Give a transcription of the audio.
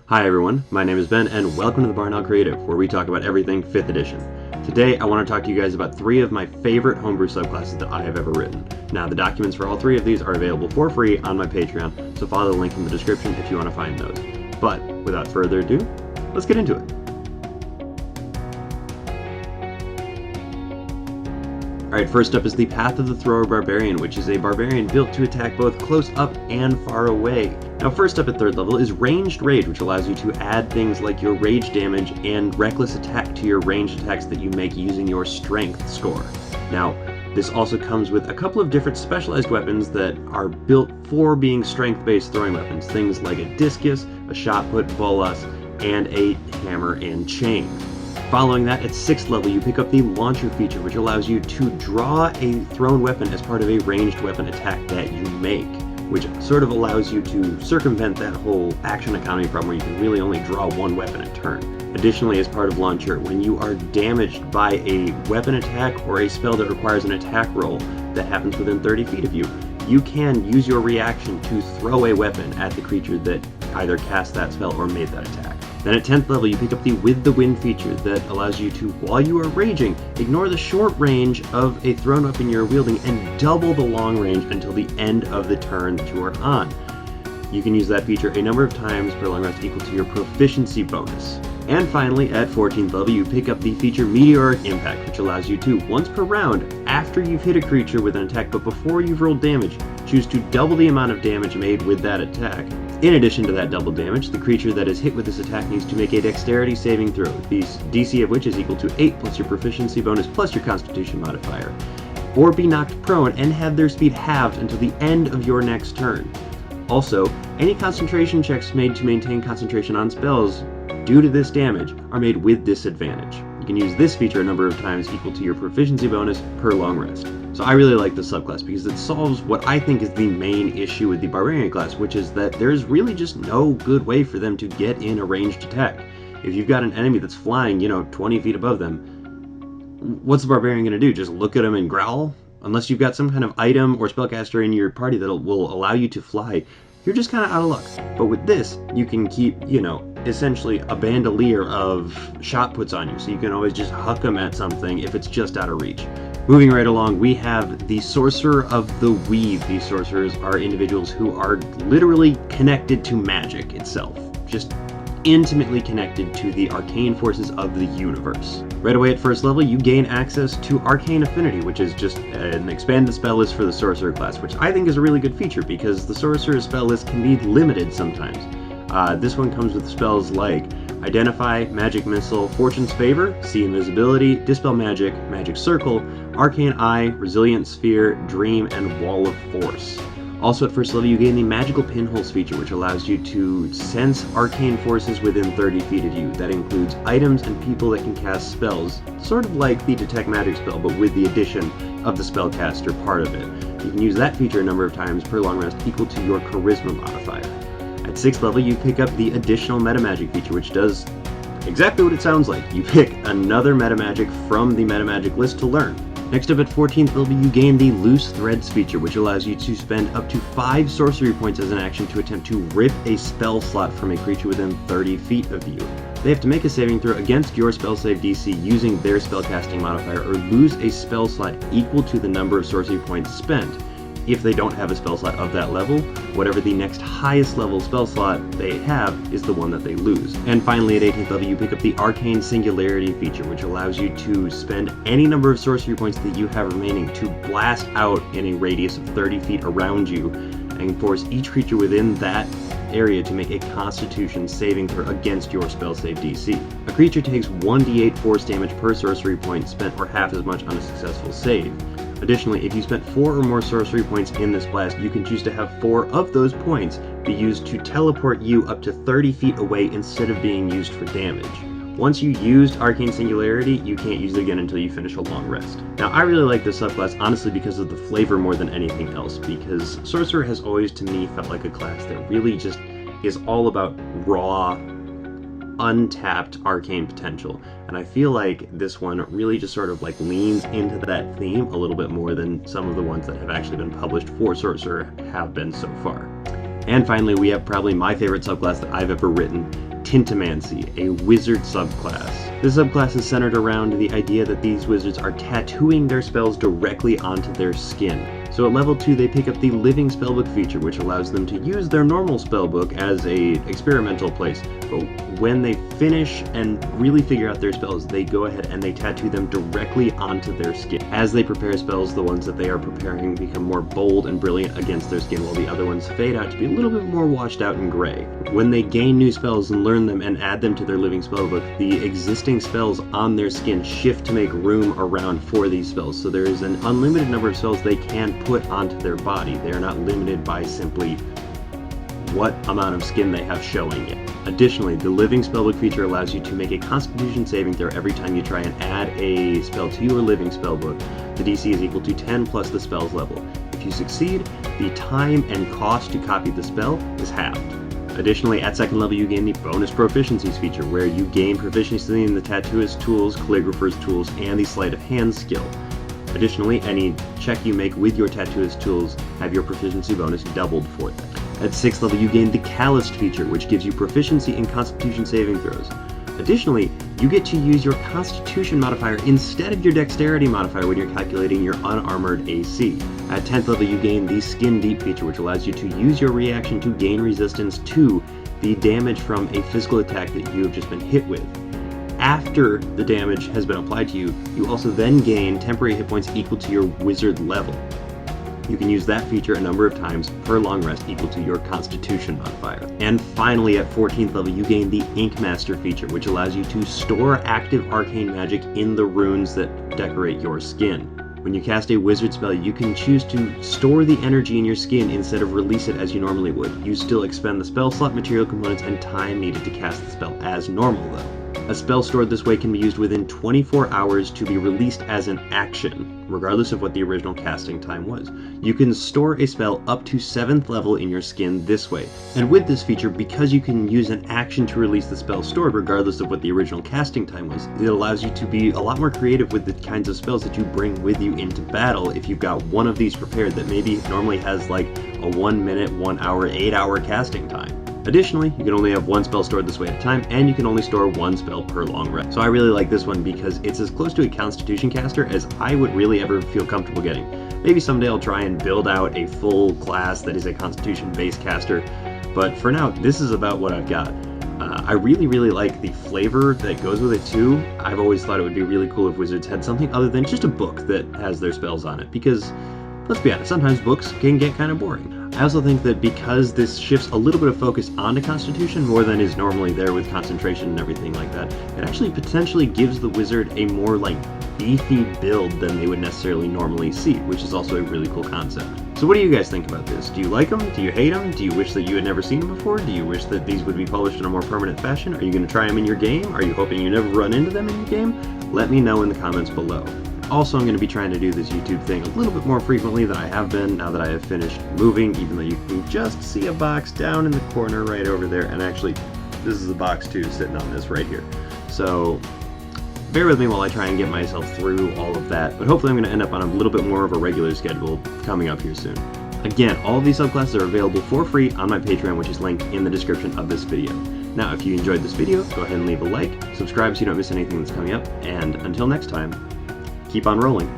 Hi everyone, my name is Ben and welcome to the Barn Owl Creative, where we talk about everything 5th edition. Today I want to talk to you guys about 3 of my favorite homebrew subclasses that I have ever written. Now the documents for all 3 of these are available for free on my Patreon, so follow the link in the description if you want to find those. But without further ado, let's get into it. Alright, first up is the Path of the Thrower Barbarian, which is a barbarian built to attack both close up and far away. Now first up at 3rd level is Ranged Rage, which allows you to add things like your rage damage and reckless attack to your ranged attacks that you make using your strength score. Now, this also comes with a couple of different specialized weapons that are built for being strength-based throwing weapons, things like a discus, a shot put, bolas, and a hammer and chain. Following that, at 6th level, you pick up the Launcher feature, which allows you to draw a thrown weapon as part of a ranged weapon attack that you make, which sort of allows you to circumvent that whole action economy problem where you can really only draw one weapon a turn. Additionally, as part of Launcher, when you are damaged by a weapon attack or a spell that requires an attack roll that happens within 30 feet of you, you can use your reaction to throw a weapon at the creature that either cast that spell or made that attack. Then at 10th level, you pick up the With the Wind feature that allows you to, while you are raging, ignore the short range of a thrown weapon you're wielding and double the long range until the end of the turn that you are on. You can use that feature a number of times per long rest equal to your proficiency bonus. And finally, at 14th level, you pick up the feature Meteoric Impact, which allows you to, once per round, after you've hit a creature with an attack but before you've rolled damage, choose to double the amount of damage made with that attack. In addition to that double damage, the creature that is hit with this attack needs to make a dexterity saving throw, the DC of which is equal to 8 plus your proficiency bonus plus your constitution modifier, or be knocked prone and have their speed halved until the end of your next turn. Also, any concentration checks made to maintain concentration on spells due to this damage are made with disadvantage. You can use this feature a number of times equal to your proficiency bonus per long rest. So I really like this subclass because it solves what I think is the main issue with the Barbarian class, which is that there's really just no good way for them to get in a ranged attack. If you've got an enemy that's flying, 20 feet above them, what's the Barbarian going to do? Just look at them and growl? Unless you've got some kind of item or spellcaster in your party that will allow you to fly, you're just kind of out of luck. But with this, you can keep, essentially a bandolier of shot puts on you, so you can always just huck them at something if it's just out of reach. Moving right along, we have the Sorcerer of the Weave. These sorcerers are individuals who are literally connected to magic itself, just intimately connected to the arcane forces of the universe. Right away at 1st level, you gain access to Arcane Affinity, which is just an expanded spell list for the Sorcerer class, which I think is a really good feature because the Sorcerer's spell list can be limited sometimes. This one comes with spells like Identify, Magic Missile, Fortune's Favor, See Invisibility, Dispel Magic, Magic Circle, Arcane Eye, Resilient Sphere, Dream, and Wall of Force. Also at 1st level, you gain the Magical Pinholes feature, which allows you to sense arcane forces within 30 feet of you. That includes items and people that can cast spells, sort of like the Detect Magic spell, but with the addition of the spellcaster part of it. You can use that feature a number of times per long rest equal to your Charisma modifier. At 6th level, you pick up the additional Metamagic feature, which does exactly what it sounds like. You pick another Metamagic from the Metamagic list to learn. Next up at 14th level, you gain the Loose Threads feature, which allows you to spend up to 5 sorcery points as an action to attempt to rip a spell slot from a creature within 30 feet of you. They have to make a saving throw against your spell save DC using their spellcasting modifier, or lose a spell slot equal to the number of sorcery points spent. If they don't have a spell slot of that level, whatever the next highest level spell slot they have is the one that they lose. And finally at 18th level, you pick up the Arcane Singularity feature, which allows you to spend any number of sorcery points that you have remaining to blast out in a radius of 30 feet around you and force each creature within that area to make a Constitution saving throw against your spell save DC. A creature takes 1d8 force damage per sorcery point spent, or half as much on a successful save. Additionally, if you spent 4 or more sorcery points in this blast, you can choose to have 4 of those points be used to teleport you up to 30 feet away instead of being used for damage. Once you used Arcane Singularity, you can't use it again until you finish a long rest. Now, I really like this subclass, honestly, because of the flavor more than anything else, because Sorcerer has always, to me, felt like a class that really just is all about raw, untapped arcane potential, and I feel like this one really just sort of like leans into that theme a little bit more than some of the ones that have actually been published for Sorcerer have been so far. And finally, we have probably my favorite subclass that I've ever written, Tintomancy, a wizard subclass. This subclass is centered around the idea that these wizards are tattooing their spells directly onto their skin. So at level 2, they pick up the Living Spellbook feature, which allows them to use their normal spellbook as a experimental place. But when they finish and really figure out their spells, they go ahead and they tattoo them directly onto their skin. As they prepare spells, the ones that they are preparing become more bold and brilliant against their skin, while the other ones fade out to be a little bit more washed out and gray. When they gain new spells and learn them and add them to their Living Spellbook, the existing spells on their skin shift to make room around for these spells. So there is an unlimited number of spells they can put onto their body. They are not limited by simply what amount of skin they have showing it. Additionally, the Living Spellbook feature allows you to make a Constitution saving throw every time you try and add a spell to your Living Spellbook. The DC is equal to 10 plus the spell's level. If you succeed, the time and cost to copy the spell is halved. Additionally, at 2nd level, you gain the Bonus Proficiencies feature, where you gain proficiency in the Tattooist's tools, Calligrapher's tools, and the Sleight of Hand skill. Additionally, any check you make with your Tattooist tools have your proficiency bonus doubled for them. At 6th level, you gain the Calloused feature, which gives you proficiency in Constitution saving throws. Additionally, you get to use your Constitution modifier instead of your Dexterity modifier when you're calculating your unarmored AC. At 10th level, you gain the Skin Deep feature, which allows you to use your reaction to gain resistance to the damage from a physical attack that you have just been hit with. After the damage has been applied to you, you also then gain temporary hit points equal to your wizard level. You can use that feature a number of times per long rest equal to your Constitution modifier. And finally, at 14th level, you gain the Ink Master feature, which allows you to store active arcane magic in the runes that decorate your skin. When you cast a wizard spell, you can choose to store the energy in your skin instead of release it as you normally would. You still expend the spell slot, material components, and time needed to cast the spell as normal, though. A spell stored this way can be used within 24 hours to be released as an action, regardless of what the original casting time was. You can store a spell up to 7th level in your skin this way. And with this feature, because you can use an action to release the spell stored regardless of what the original casting time was, it allows you to be a lot more creative with the kinds of spells that you bring with you into battle if you've got one of these prepared that maybe normally has like a 1 minute, 1 hour, 8 hour casting time. Additionally, you can only have one spell stored this way at a time, and you can only store one spell per long rest. So I really like this one because it's as close to a Constitution caster as I would really ever feel comfortable getting. Maybe someday I'll try and build out a full class that is a Constitution-based caster, but for now, this is about what I've got. I really like the flavor that goes with it too. I've always thought it would be really cool if Wizards had something other than just a book that has their spells on it, because let's be honest, sometimes books can get kind of boring. I also think that because this shifts a little bit of focus onto Constitution more than is normally there with concentration and everything like that, it actually potentially gives the wizard a more like beefy build than they would necessarily normally see, which is also a really cool concept. So what do you guys think about this? Do you like them? Do you hate them? Do you wish that you had never seen them before? Do you wish that these would be published in a more permanent fashion? Are you going to try them in your game? Are you hoping you never run into them in your game? Let me know in the comments below. Also, I'm going to be trying to do this YouTube thing a little bit more frequently than I have been now that I have finished moving, even though you can just see a box down in the corner right over there. And actually, this is a box too, sitting on this right here. So bear with me while I try and get myself through all of that. But hopefully I'm going to end up on a little bit more of a regular schedule coming up here soon. Again, all of these subclasses are available for free on my Patreon, which is linked in the description of this video. Now, if you enjoyed this video, go ahead and leave a like, subscribe so you don't miss anything that's coming up, and until next time, keep on rolling.